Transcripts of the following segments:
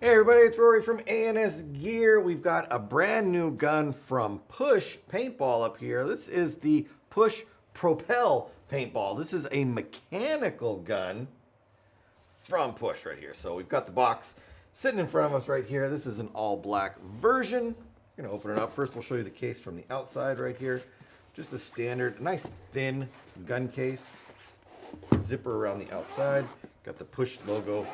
Hey everybody, it's Rory from ANSgear. We've got a brand new gun from Push Paintball up here. This is the Push Propel Paintball. This is a mechanical gun from Push right here. So we've got the box sitting in front of us right here. This is an all black version. I'm gonna open it up. First we'll show you the case from the outside right here. Just a standard, nice thin gun case. Zipper around the outside. Got the Push logo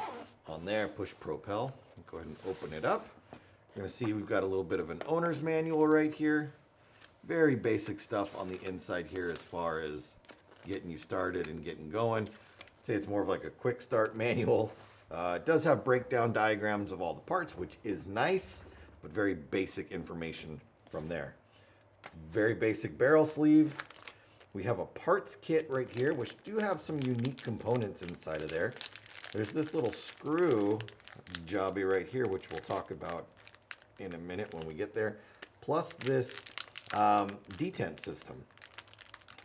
on there, Push Propel. Go ahead and open it up. You're going to see we've got a little bit of an owner's manual right here. Very basic stuff on the inside here as far as getting you started and getting going. I'd say it's more of like a quick start manual. It does have breakdown diagrams of all the parts, which is nice, but very basic information from there. Very basic barrel sleeve. We have a parts kit right here, which do have some unique components inside of there. There's this little screw jobby right here, which we'll talk about in a minute when we get there. Plus this detent system.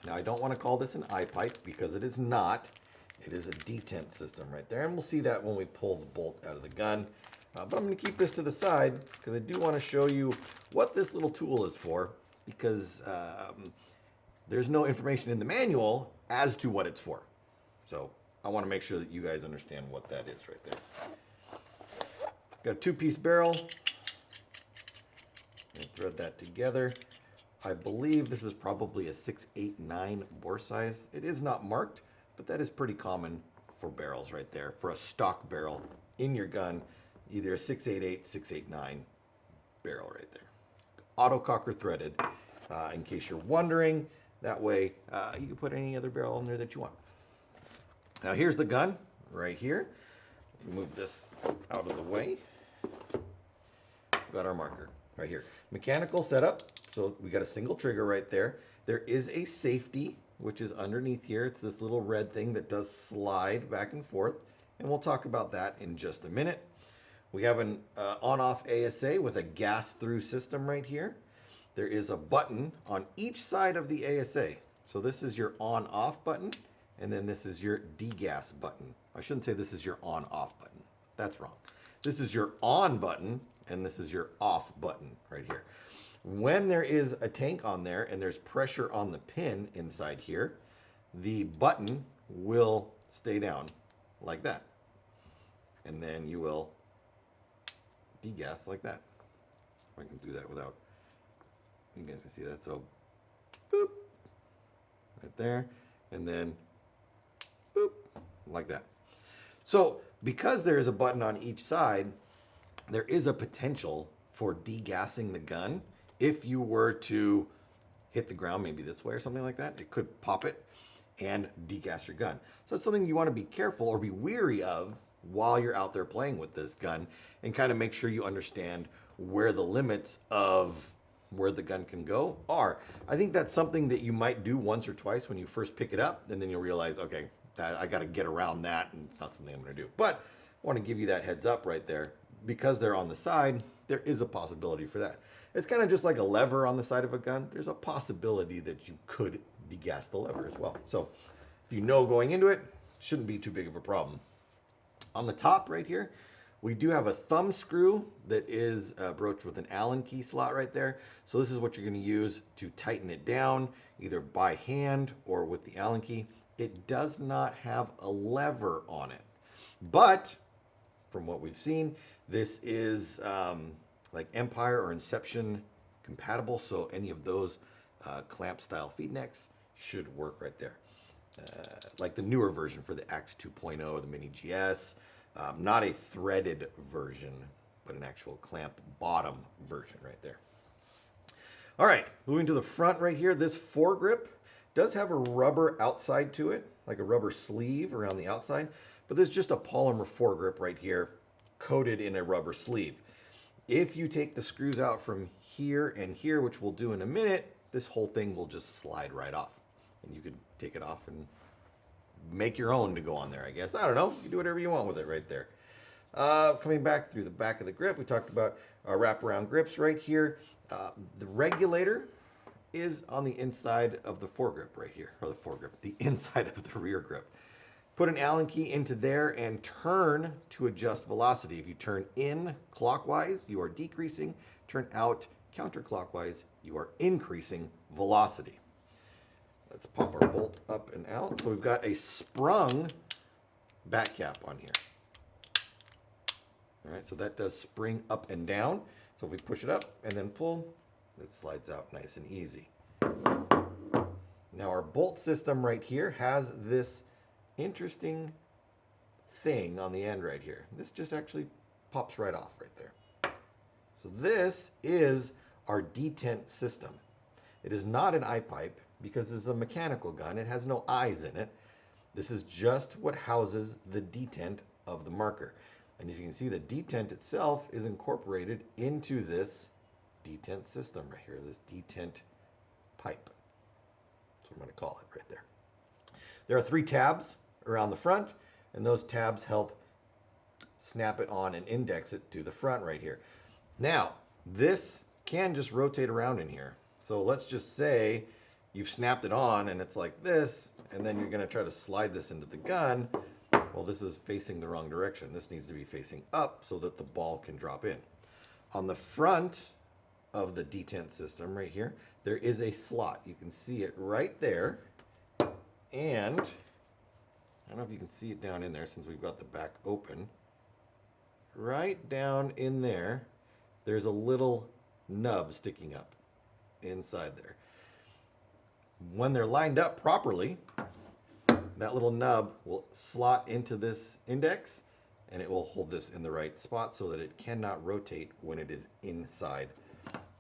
Now I don't want to call this an eye pipe because it is not. It is a detent system right there, and we'll see that when we pull the bolt out of the gun. But I'm going to keep this to the side because I do want to show you what this little tool is for, because there's no information in the manual as to what it's for. So I want to make sure that you guys understand what that is right there. Got a two-piece barrel. And thread that together. I believe this is probably a 6.89 bore size. It is not marked, but that is pretty common for barrels right there. For a stock barrel in your gun, either a 6.88, 6.89 barrel right there. Auto cocker threaded, in case you're wondering. That way, you can put any other barrel in there that you want. Now here's the gun right here. Move this out of the way. We've got our marker right here. Mechanical setup. So we got a single trigger right there. There is a safety, which is underneath here. It's this little red thing that does slide back and forth. And we'll talk about that in just a minute. We have an on-off ASA with a gas-through system right here. There is a button on each side of the ASA. So this is your on-off button, and then this is your degas button. I shouldn't say this is your on-off button. That's wrong. This is your on button, and this is your off button right here. When there is a tank on there and there's pressure on the pin inside here, the button will stay down like that. And then you will degas like that. If I can do that without, you guys can see that. So, boop, right there. And then, boop, like that. So, because there is a button on each side, there is a potential for degassing the gun. If you were to hit the ground, maybe this way or something like that, it could pop it and degas your gun. So it's something you want to be careful or be weary of while you're out there playing with this gun, and kind of make sure you understand where the limits of where the gun can go are. I think that's something that you might do once or twice when you first pick it up, and then you'll realize, okay, I got to get around that, and it's not something I'm going to do. But I want to give you that heads up right there. Because they're on the side, there is a possibility for that. It's kind of just like a lever on the side of a gun. There's a possibility that you could degas the lever as well. So if you know going into it, shouldn't be too big of a problem. On the top right here, we do have a thumb screw that is broached with an Allen key slot right there. So this is what you're going to use to tighten it down, either by hand or with the Allen key. It does not have a lever on it, but from what we've seen, this is like Empire or Inception compatible, so any of those clamp style feed necks should work right there. Like the newer version for the Axe 2.0, the Mini GS, not a threaded version, but an actual clamp bottom version right there. All right, moving to the front right here, this foregrip does have a rubber outside to it, like a rubber sleeve around the outside, but there's just a polymer foregrip right here coated in a rubber sleeve. If you take the screws out from here and here, which we'll do in a minute, this whole thing will just slide right off. And you could take it off and make your own to go on there, I guess. I don't know. You can do whatever you want with it right there. Coming back through the back of the grip, we talked about wraparound grips right here. The regulator is on the inside of the foregrip right here, or the foregrip, the inside of the rear grip. Put an Allen key into there and turn to adjust velocity. If you turn in clockwise, you are decreasing. Turn out counterclockwise, you are increasing velocity. Let's pop our bolt up and out. So we've got a sprung back cap on here. All right, so that does spring up and down. So if we push it up and then pull, it slides out nice and easy. Now our bolt system right here has this interesting thing on the end right here. This just actually pops right off right there. So this is our detent system. It is not an eye pipe because this is a mechanical gun. It has no eyes in it. This is just what houses the detent of the marker. And as you can see, the detent itself is incorporated into this detent system right here, this detent pipe. That's what I'm going to call it right there. There are 3 tabs around the front, and those tabs help snap it on and index it to the front right here. Now, this can just rotate around in here. So let's just say you've snapped it on and it's like this, and then you're going to try to slide this into the gun. Well, this is facing the wrong direction. This needs to be facing up so that the ball can drop in. On the front of the detent system right here, there is a slot. You can see it right there. And I don't know if you can see it down in there since we've got the back open. Right down in there, there's a little nub sticking up inside there. When they're lined up properly, that little nub will slot into this index and it will hold this in the right spot so that it cannot rotate when it is inside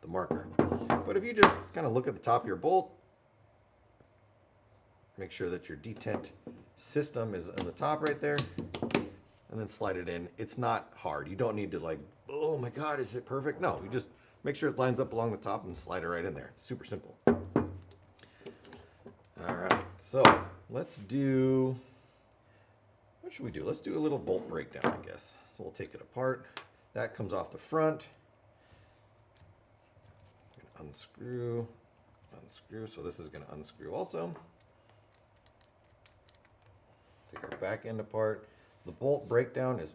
the marker. But if you just kind of look at the top of your bolt, make sure that your detent system is on the top right there, and then slide it in. It's not hard. You don't need to like, oh my God, is it perfect? No, you just make sure it lines up along the top and slide it right in there. Super simple. All right, so let's do, what should we do? Let's do a little bolt breakdown, I guess. So we'll take it apart. That comes off the front. Unscrew, unscrew. So this is going to unscrew also. Take our back end apart. The bolt breakdown is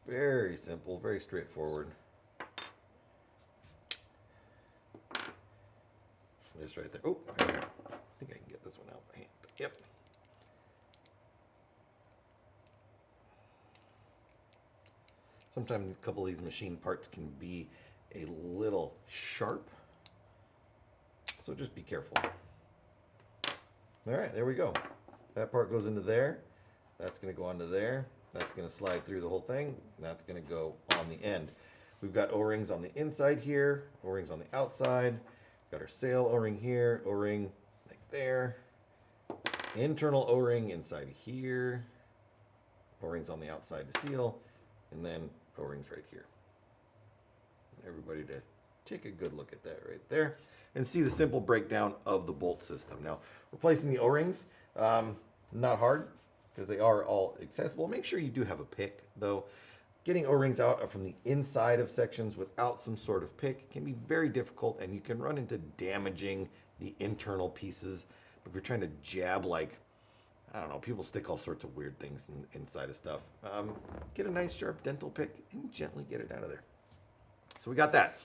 very simple, very straightforward. Just right there. Oh, I think I can get this one out by hand. Yep. Sometimes a couple of these machine parts can be a little sharp, so just be careful. All right, there we go. That part goes into there. That's going to go onto there. That's going to slide through the whole thing. That's going to go on the end. We've got O-rings on the inside here, O-rings on the outside. Got our sail O-ring here, O-ring like there. Internal O-ring inside here. O-rings on the outside to seal, and then O-rings right here. Everybody to take a good look at that right there and see the simple breakdown of the bolt system. Now, replacing the O-rings, not hard because they are all accessible. Make sure you do have a pick though. Getting O-rings out from the inside of sections without some sort of pick can be very difficult, and you can run into damaging the internal pieces. But if you're trying to jab, like, I don't know, people stick all sorts of weird things inside of stuff. Get a nice sharp dental pick and gently get it out of there. So we got that.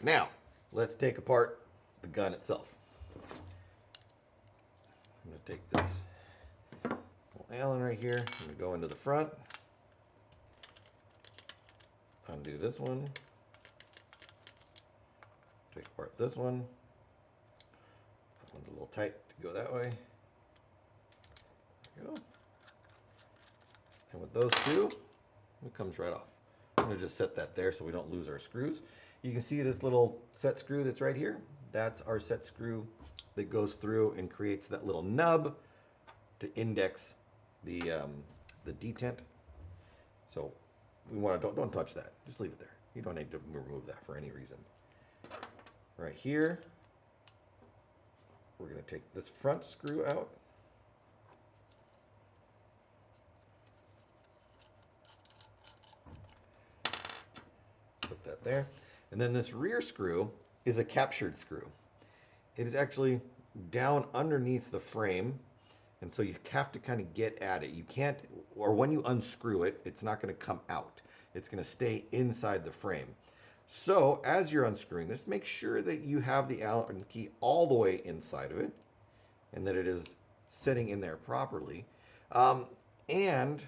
Now, let's take apart the gun itself. I'm going to take this little Allen right here. I'm going to go into the front. Undo this one. Take apart this one. That one's a little tight to go that way. There we go. And with those two, it comes right off. I'm going to just set that there so we don't lose our screws. You can see this little set screw that's right here. That's our set screw that goes through and creates that little nub to index the detent. So we want to don't touch that. Just leave it there. You don't need to remove that for any reason. Right here, we're going to take this front screw out. Put that there. And then this rear screw is a captured screw. It is actually down underneath the frame, And so you have to kind of get at it. You can't, or when you unscrew it, it's not going to come out. It's going to stay inside the frame. So as you're unscrewing this, make sure that you have the Allen key all the way inside of it and that it is sitting in there properly. And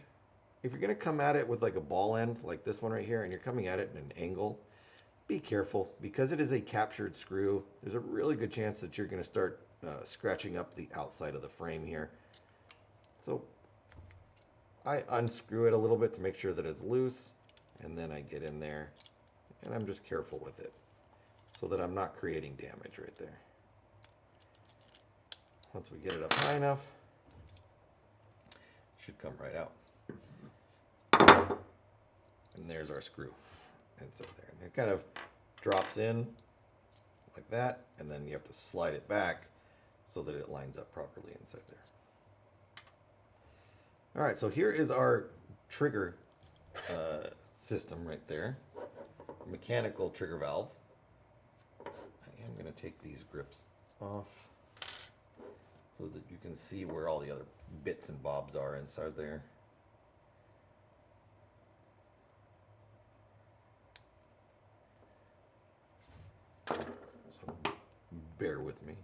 if you're going to come at it with like a ball end, like this one right here, and you're coming at it in an angle, be careful because it is a captured screw. There's a really good chance that you're going to start scratching up the outside of the frame here. So I unscrew it a little bit to make sure that it's loose, and then I get in there and I'm just careful with it so that I'm not creating damage right there. Once we get it up high enough, it should come right out. And there's our screw inside there. And it kind of drops in like that, and then you have to slide it back so that it lines up properly inside there. All right, so here is our trigger system right there. Mechanical trigger valve. I am going to take these grips off so that you can see where all the other bits and bobs are inside there. So bear with me.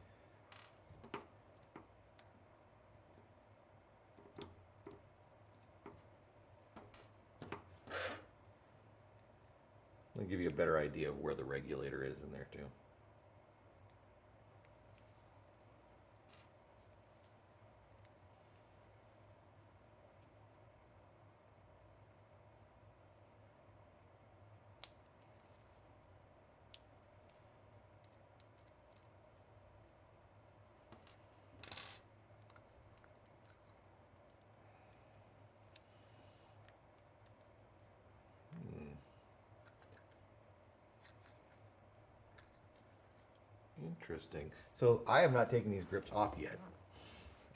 I'll give you a better idea of where the regulator is in there too. Interesting. So I have not taken these grips off yet.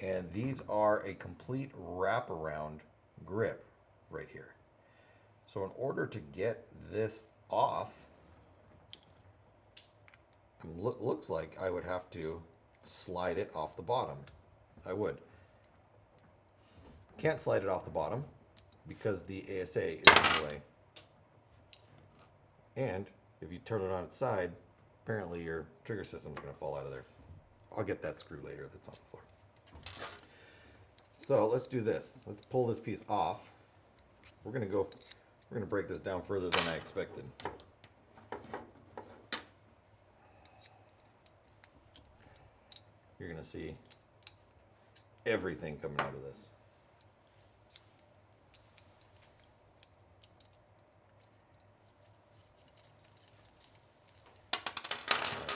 And these are a complete wraparound grip right here. So in order to get this off, looks like I would have to slide it off the bottom. I would. Can't slide it off the bottom because the ASA is in the way. And if you turn it on its side, apparently your trigger system is going to fall out of there. I'll get that screw later that's on the floor. So let's do this. Let's pull this piece off. We're going to break this down further than I expected. You're going to see everything coming out of this.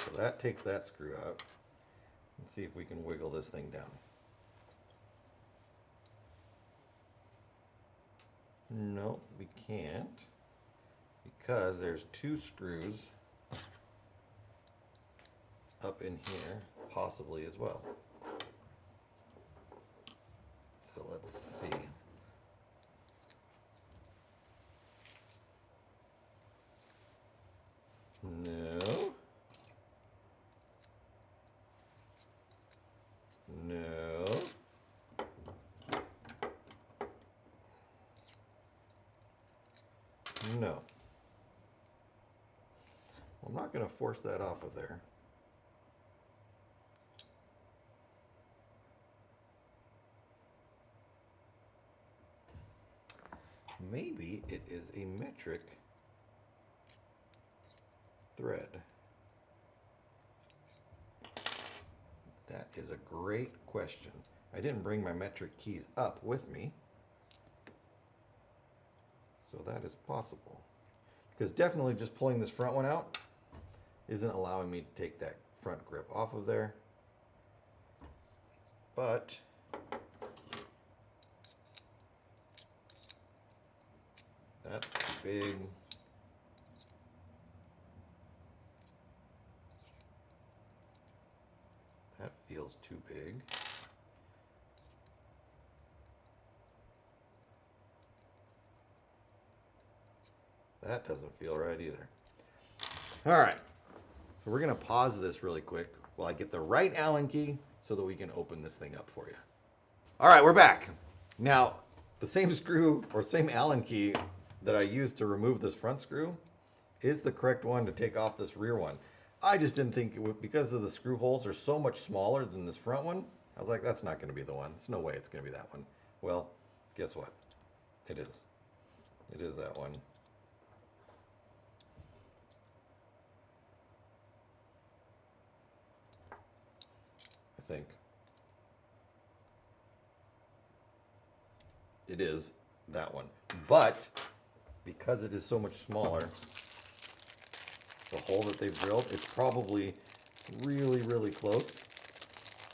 So that takes that screw out. Let's see if we can wiggle this thing down. No, we can't, because there's two screws up in here, possibly as well. So let's see. No. No. No. I'm not going to force that off of there. Maybe it is a metric thread. That is a great question. I didn't bring my metric keys up with me, so that is possible. Because definitely just pulling this front one out isn't allowing me to take that front grip off of there. But that's big. That feels too big. That doesn't feel right either. All right, so we're gonna pause this really quick while I get the right Allen key so that we can open this thing up for you. All right, we're back. Now, the same screw or same Allen key that I used to remove this front screw is the correct one to take off this rear one. I just didn't think it would, because of the screw holes are so much smaller than this front one. I was like, that's not going to be the one. There's no way it's going to be that one. Well, guess what? It is. It is that one. I think. It is that one. But because it is so much smaller, the hole that they've drilled, it's probably really, really close.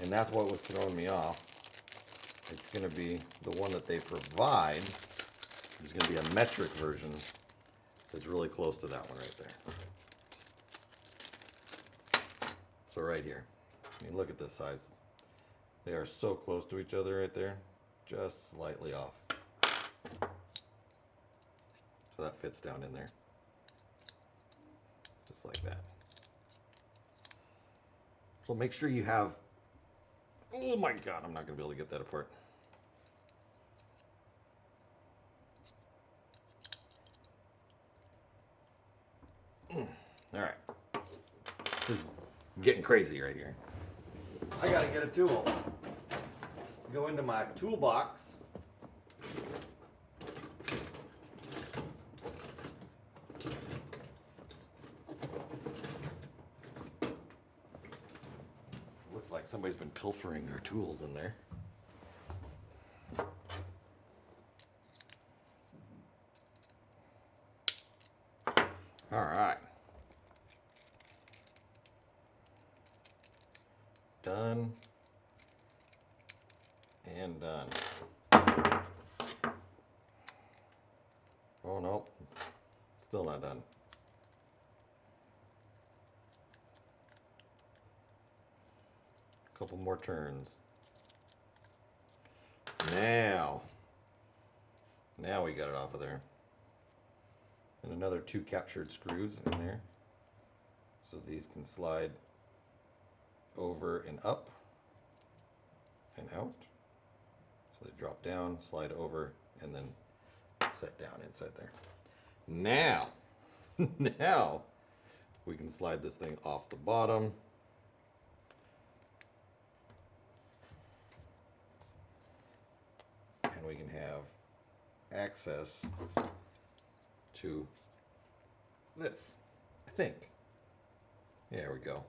And that's what was throwing me off. It's going to be the one that they provide. There's going to be a metric version that's really close to that one right there. So right here. I mean, look at this size. They are so close to each other right there. Just slightly off. So that fits down in there. Just like that. So make sure you have... Oh my God, I'm not going to be able to get that apart. All right. This is getting crazy right here. I got to get a tool. Go into my toolbox. Looks like somebody's been pilfering their tools in there. All right. Done. And done. Oh no, still not done. Couple more turns. Now we got it off of there. And another 2 captured screws in there. So these can slide over and up and out. So they drop down, slide over, and then set down inside there. Now we can slide this thing off the bottom. And we can have access to this, I think. Yeah, there we go.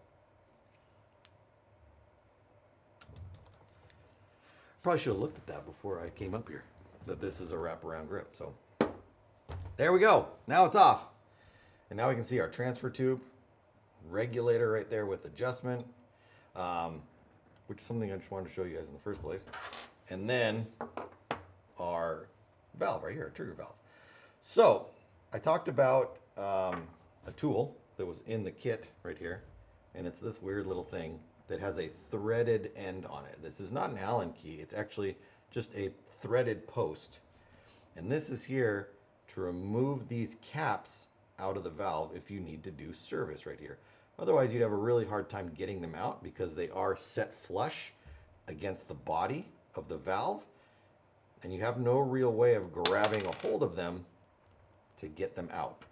Probably should have looked at that before I came up here, that this is a wraparound grip. So there we go. Now it's off. And now we can see our transfer tube, regulator right there with adjustment, which is something I just wanted to show you guys in the first place. And then our valve right here, our trigger valve. So I talked about a tool that was in the kit right here, and it's this weird little thing that has a threaded end on it. This is not an Allen key, it's actually just a threaded post. And this is here to remove these caps out of the valve if you need to do service right here. Otherwise, you'd have a really hard time getting them out because they are set flush against the body of the valve, and you have no real way of grabbing a hold of them to get them out.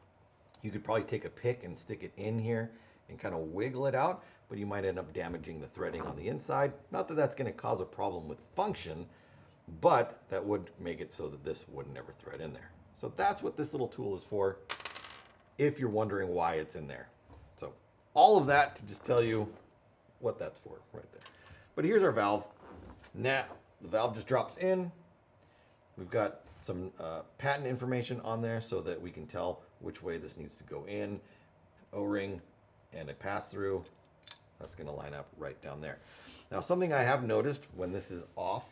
You could probably take a pick and stick it in here and kind of wiggle it out, but you might end up damaging the threading on the inside. Not that that's going to cause a problem with function, but that would make it so that this would never thread in there. So that's what this little tool is for, if you're wondering why it's in there. So all of that to just tell you what that's for right there. But here's our valve. Now the valve just drops in. We've got some patent information on there so that we can tell which way this needs to go in. An O-ring and a pass-through. That's going to line up right down there. Now, something I have noticed when this is off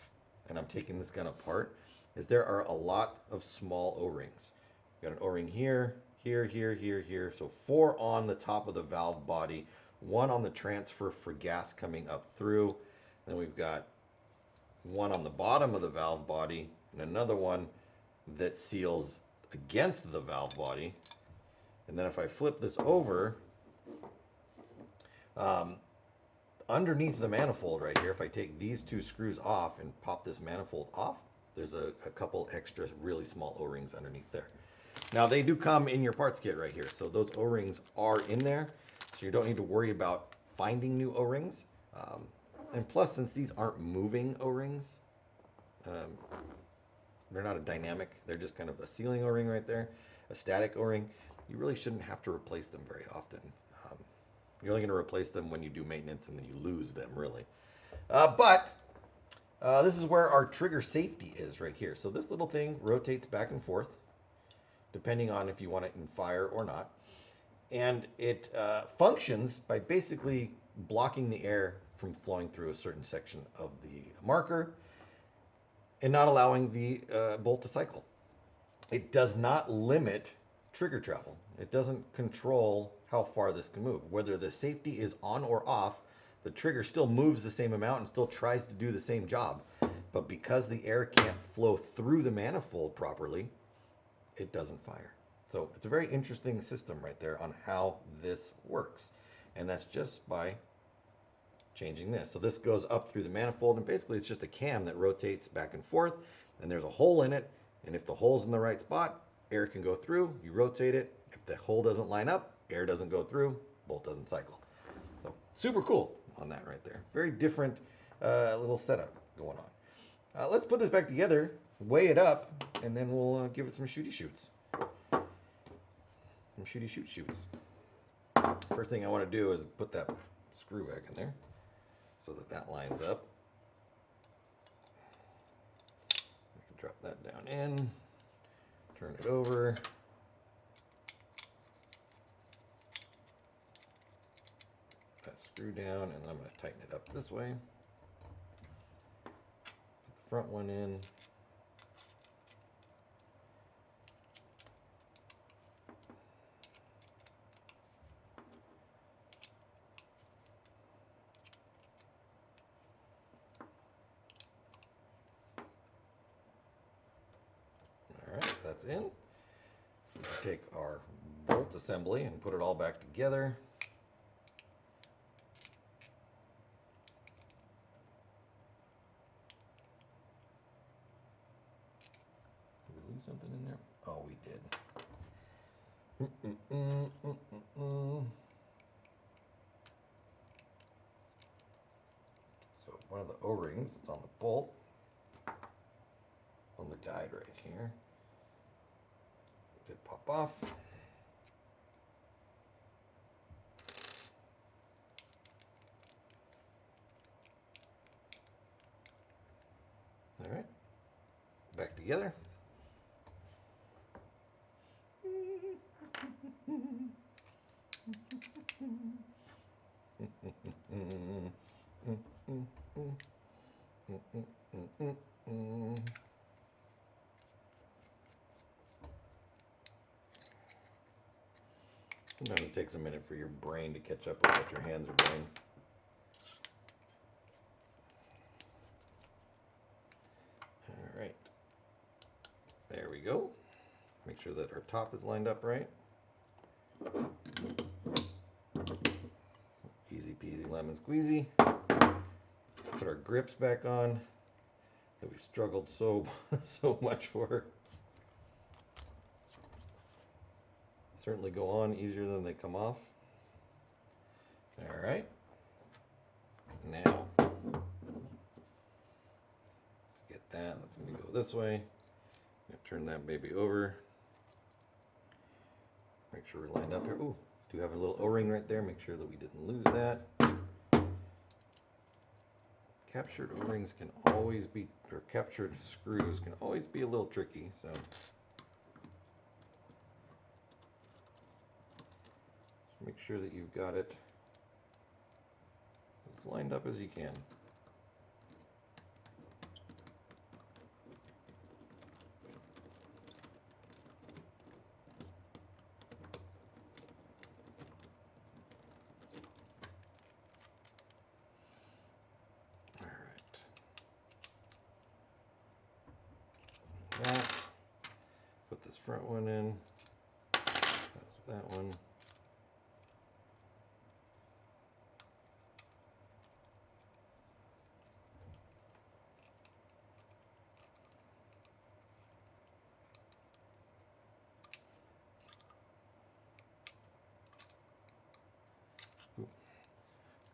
and I'm taking this gun apart is there are a lot of small O-rings. We've got an O-ring here, here, here, here, here. So 4 on the top of the valve body, 1 on the transfer for gas coming up through. Then we've got 1 on the bottom of the valve body and another one that seals against the valve body. And then if I flip this over, underneath the manifold right here, if I take these two screws off and pop this manifold off, there's a couple extra really small O-rings underneath there. Now they do come in your parts kit right here, so those O-rings are in there, so you don't need to worry about finding new O-rings. And plus, since these aren't moving O-rings, they're not a dynamic, they're just kind of a sealing O-ring right there, a static O-ring. You really shouldn't have to replace them very often. You're only going to replace them when you do maintenance, and then you lose them, really. But this is where our trigger safety is right here. So this little thing rotates back and forth, depending on if you want it in fire or not. And it functions by basically blocking the air from flowing through a certain section of the marker and not allowing the bolt to cycle. It does not limit trigger travel. It doesn't control how far this can move. Whether the safety is on or off, the trigger still moves the same amount and still tries to do the same job. But because the air can't flow through the manifold properly, it doesn't fire. So it's a very interesting system right there on how this works. And that's just by changing this. So this goes up through the manifold, and basically it's just a cam that rotates back and forth, and there's a hole in it. And if the hole's in the right spot, air can go through, you rotate it. If the hole doesn't line up, air doesn't go through, bolt doesn't cycle. So super cool on that right there. Very different little setup going on. Let's put this back together, weigh it up, and then we'll give it some shooty shoots. Some shooty shoots. First thing I want to do is put that screw back in there so that that lines up. We can drop that down in, turn it over. Screw down, and then I'm going to tighten it up this way. Put the front one in. All right, that's in. Take our bolt assembly and put it all back together. Something in there? Oh, we did. So one of the O-rings that's on the bolt, on the guide right here, did pop off. All right, back together. Sometimes it takes a minute for your brain to catch up with what your hands are doing. All right, there we go. Make sure that our top is lined up right. Easy peasy lemon squeezy. Put our grips back on that we struggled so much for. Certainly go on easier than they come off. All right. Now, let's get that. That's going to go this way. Turn that baby over. Make sure we're lined up here. Ooh, do have a little O-ring right there. Make sure that we didn't lose that. Captured O-rings can always be, or captured screws can always be a little tricky. So make sure that you've got it as lined up as you can. That. Put this front one in. That one.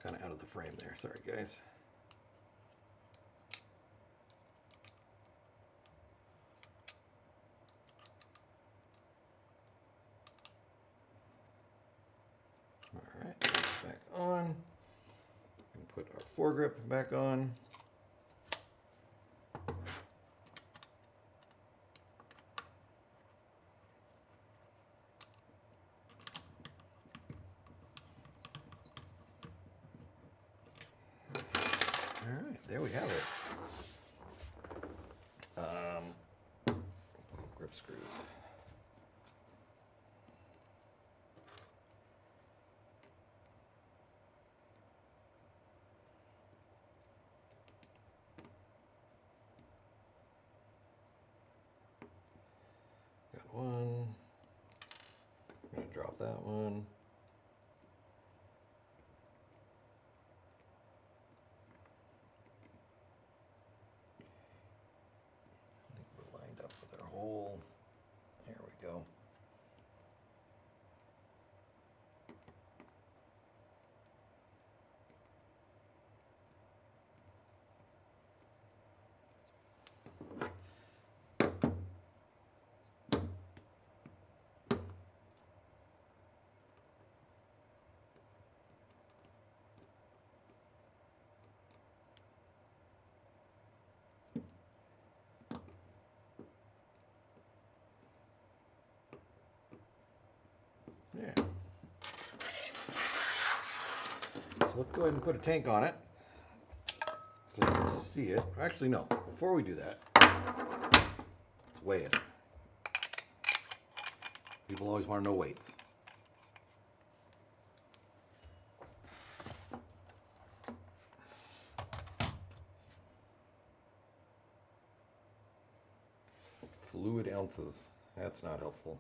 kind of out of the frame there. Sorry, guys. All right, back on. And put our foregrip back on. There we have it. Grip screws. Got one. I'm going to drop that one. Hole. There we go. Yeah. So let's go ahead and put a tank on it so you can see it. Actually, no. Before we do that, let's weigh it. People always want to know weights. Fluid ounces. That's not helpful.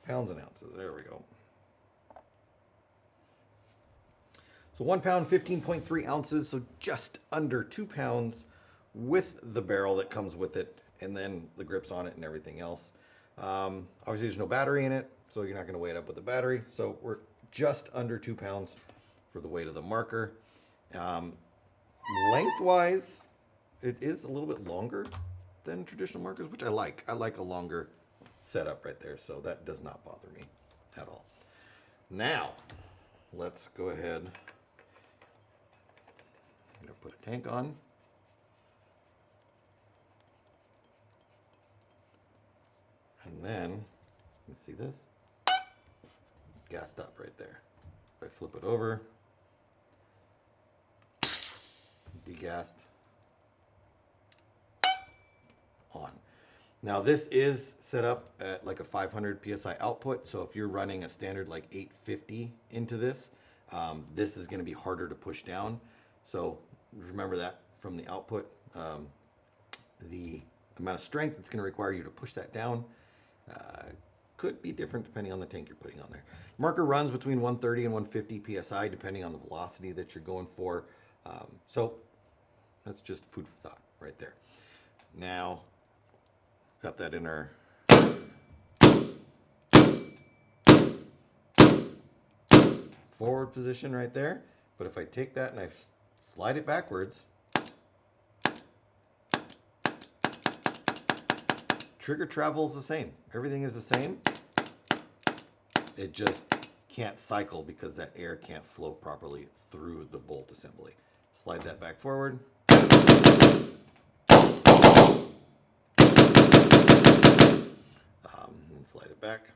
Pounds and ounces. There we go. So 1 pound, 15.3 ounces, so just under 2 pounds with the barrel that comes with it, and then the grips on it and everything else. Obviously, there's no battery in it, so you're not going to weigh it up with the battery. So we're just under 2 pounds for the weight of the marker. Lengthwise, it is a little bit longer than traditional markers, which I like. I like a longer setup right there, so that does not bother me at all. Now, let's go ahead. I'm going to put a tank on. And then, you see this? Gassed up right there. If I flip it over, degassed, on. Now this is set up at like a 500 PSI output, so if you're running a standard like 850 into this, this is going to be harder to push down. So remember that from the output. The amount of strength it's going to require you to push that down could be different depending on the tank you're putting on there. Marker runs between 130 and 150 PSI depending on the velocity that you're going for. So that's just food for thought right there. Now, got that in our forward position right there. But if I take that and I slide it backwards, trigger travel is the same. Everything is the same. It just can't cycle because that air can't flow properly through the bolt assembly. Slide that back forward. And slide it back.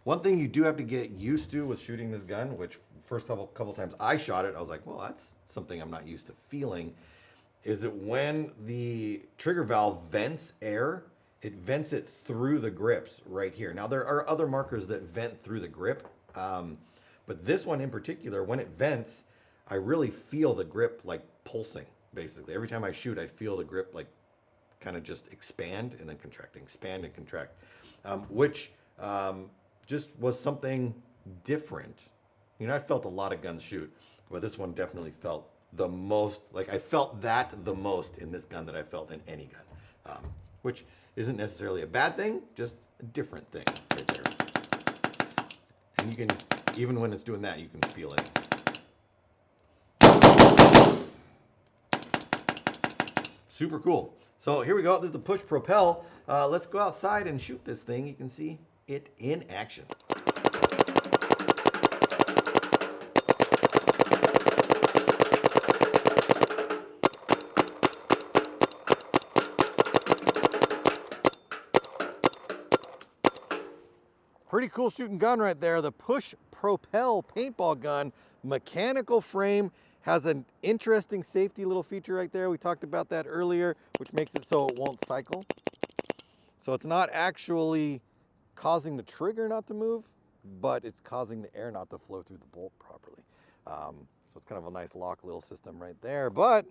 One thing you do have to get used to with shooting this gun, which first couple times I shot it, I was like, well, that's something I'm not used to feeling, is that when the trigger valve vents air, it vents it through the grips right here. Now, there are other markers that vent through the grip, but this one in particular, when it vents, I really feel the grip like pulsing, basically. Every time I shoot, I feel the grip like kind of just expand and then contract, expand and contract, which just was something different. You know, I felt a lot of guns shoot, but this one definitely felt the most, like I felt that the most in this gun that I felt in any gun, which isn't necessarily a bad thing, just a different thing right And you can, even when it's doing that, you can feel it. Super cool. So here we go. This is the push propel. Let's go outside and shoot this thing. You can see it in action. Pretty cool shooting gun right there. The push propel paintball gun, mechanical frame, has an interesting safety little feature right there. We talked about that earlier, which makes it so it won't cycle. So it's not actually causing the trigger not to move, but it's causing the air not to flow through the bolt properly. So it's kind of a nice lock little system right there, but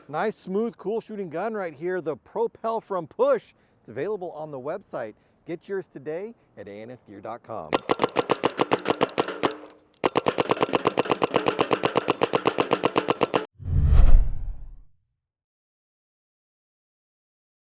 nice, smooth, cool shooting gun right here. The Propel from Push. It's available on the website. Get yours today at ANSgear.com.